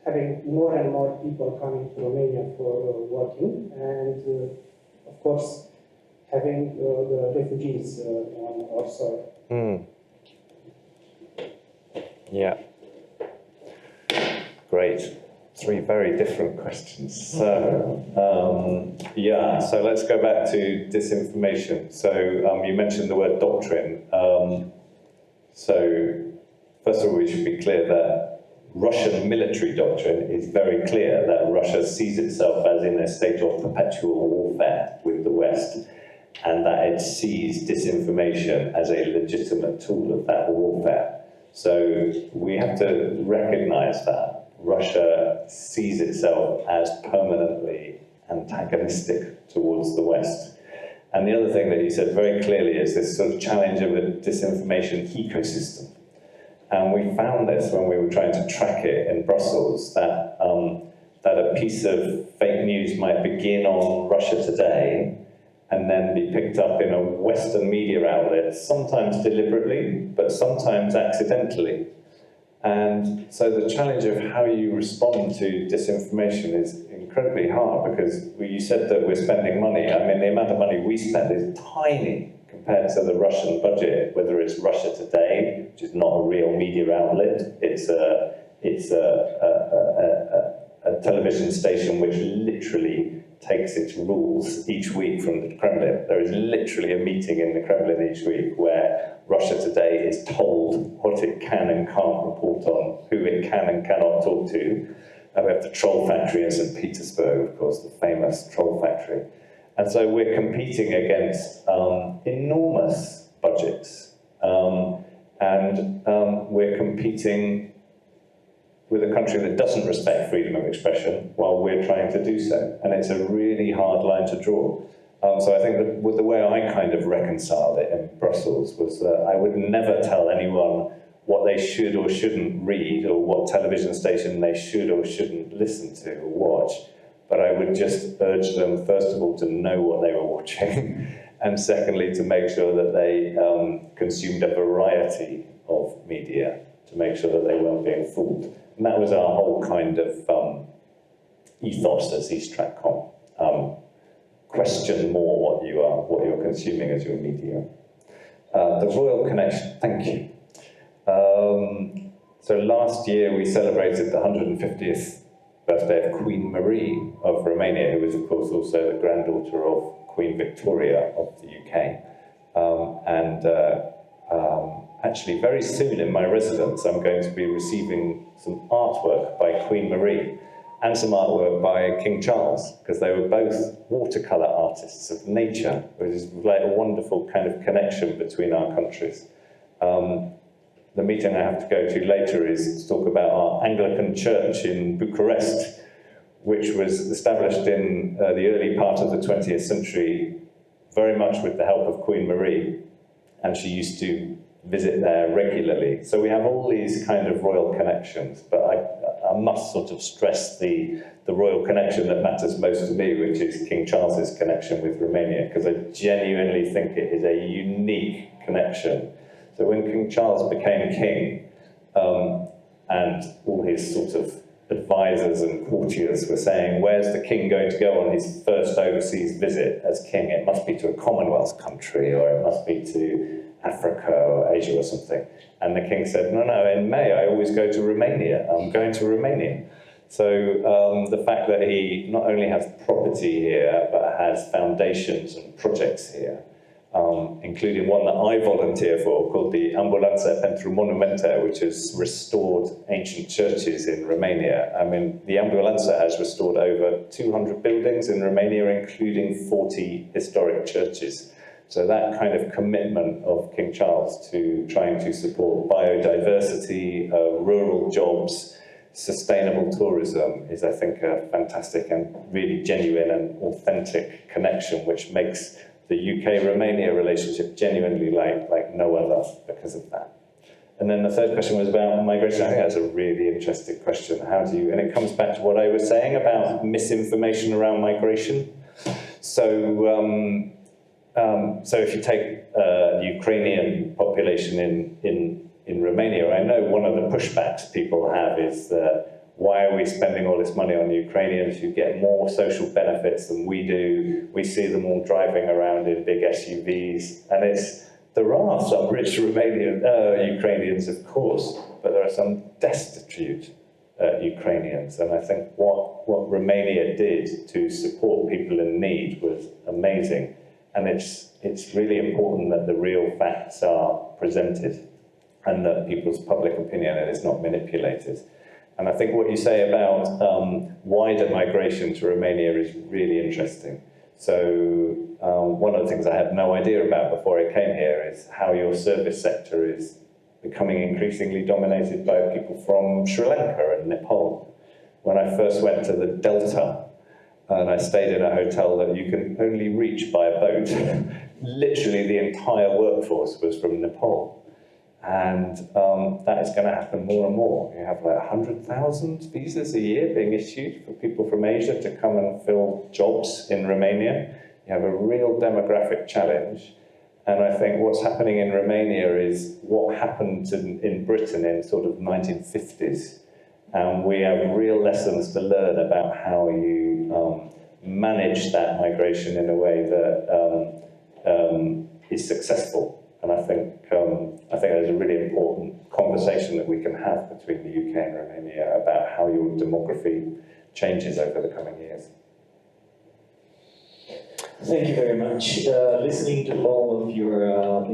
Having more and more people coming to Romania for working, and of course having the refugees on our soil. Yeah. Great. Three very different questions. So, so let's go back to disinformation. So you mentioned the word doctrine. So first of all, we should be clear that Russian military doctrine is very clear that Russia sees itself as in a state of perpetual warfare with the West, and that it sees disinformation as a legitimate tool of that warfare. So we have to recognize that Russia sees itself as permanently antagonistic towards the West. And the other thing that you said very clearly is this sort of challenge of a disinformation ecosystem. And we found this when we were trying to track it in Brussels, that a piece of fake news might begin on Russia Today and then be picked up in a Western media outlet, sometimes deliberately, but sometimes accidentally. And so the challenge of how you respond to disinformation is incredibly hard, because you said that we're spending money. I mean, the amount of money we spend is tiny compared to the Russian budget, whether it's Russia Today, which is not a real media outlet, it's a television station which literally takes its rules each week from the Kremlin. There is literally a meeting in the Kremlin each week where Russia Today is told what it can and can't report on, who it can and cannot talk to. And we have the troll factory in St. Petersburg, of course, the famous troll factory. And so we're competing against enormous budgets. We're competing with a country that doesn't respect freedom of expression while we're trying to do so. And it's a really hard line to draw. So I think that the way I kind of reconciled it in Brussels was that I would never tell anyone what they should or shouldn't read, or what television station they should or shouldn't listen to or watch. But I would just urge them, first of all, to know what they were watching, and secondly, to make sure that they consumed a variety of media, to make sure that they weren't being fooled. And that was our whole kind of ethos as East Stratcom. Question more what you're consuming as your media. The Royal Connection, thank you. So last year we celebrated the 150th birthday of Queen Marie of Romania, who was of course also the granddaughter of Queen Victoria of the UK. Actually very soon in my residence I'm going to be receiving some artwork by Queen Marie and some artwork by King Charles, because they were both watercolour artists of nature, which is like a wonderful kind of connection between our countries. The meeting I have to go to later is to talk about our Anglican church in Bucharest, which was established in the early part of the 20th century, very much with the help of Queen Marie, and she used to visit there regularly. So we have all these kind of royal connections, but I must sort of stress the royal connection that matters most to me, which is King Charles's connection with Romania, because I genuinely think it is a unique connection. So when King Charles became king, and all his sort of advisors and courtiers were saying, where's the king going to go on his first overseas visit as king? It must be to a Commonwealth country, or it must be to Africa or Asia or something. And the king said, no, in May I always go to Romania. I'm going to Romania. So the fact that he not only has property here, but has foundations and projects here, including one that I volunteer for called the Ambulanța pentru Monumente, which has restored ancient churches in Romania. I mean, the Ambulanța has restored over 200 buildings in Romania, including 40 historic churches. So that kind of commitment of King Charles to trying to support biodiversity, rural jobs, sustainable tourism is, I think, a fantastic and really genuine and authentic connection, which makes the UK-Romania relationship genuinely like no other because of that. And then the third question was about migration. I think that's a really interesting question. And it comes back to what I was saying about misinformation around migration. So So if you take the Ukrainian population in Romania, I know one of the pushbacks people have is that why are we spending all this money on Ukrainians who get more social benefits than we do? We see them all driving around in big SUVs, and there are some rich Ukrainians, of course, but there are some destitute Ukrainians, and I think what Romania did to support people in need was amazing, and it's really important that the real facts are presented and that people's public opinion is not manipulated. And I think what you say about wider migration to Romania is really interesting. So one of the things I had no idea about before I came here is how your service sector is becoming increasingly dominated by people from Sri Lanka and Nepal. When I first went to the Delta, and I stayed in a hotel that you can only reach by a boat, literally the entire workforce was from Nepal. And that is going to happen more and more. You have like 100,000 visas a year being issued for people from Asia to come and fill jobs in Romania. You have a real demographic challenge. And I think what's happening in Romania is what happened in Britain in sort of 1950s. And we have real lessons to learn about how you manage that migration in a way that is successful. And I think there's a really important conversation that we can have between the UK and Romania about how your demography changes over the coming years. Thank you very much. Listening to all of your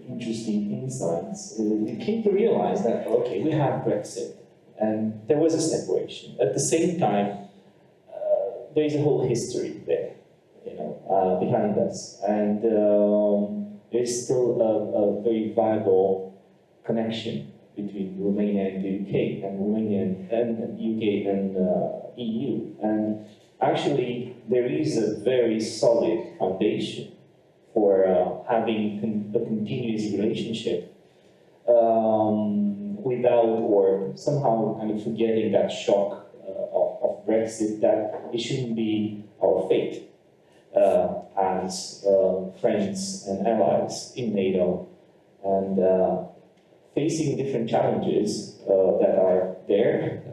interesting insights, we came to realize that, okay, we have Brexit, and there was a separation. At the same time, there is a whole history there, behind us, and there's still a very viable connection between Romania and the UK, and Romania and UK and EU. And actually, there is a very solid foundation for having a continuous relationship without or somehow kind of forgetting that shock of Brexit, that it shouldn't be our fate. As friends and allies in NATO, and facing different challenges that are there,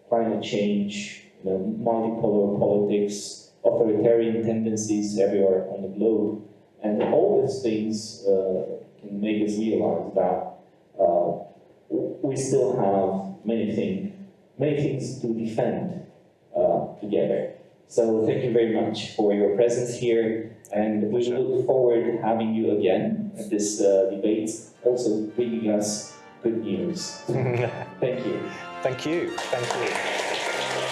climate change, multipolar politics, authoritarian tendencies everywhere on the globe, and all these things can make us realize that we still have many things to defend together. So thank you very much for your presence here, and we look forward to having you again at this debate, also bringing us good news. Thank you. Thank you. Thank you.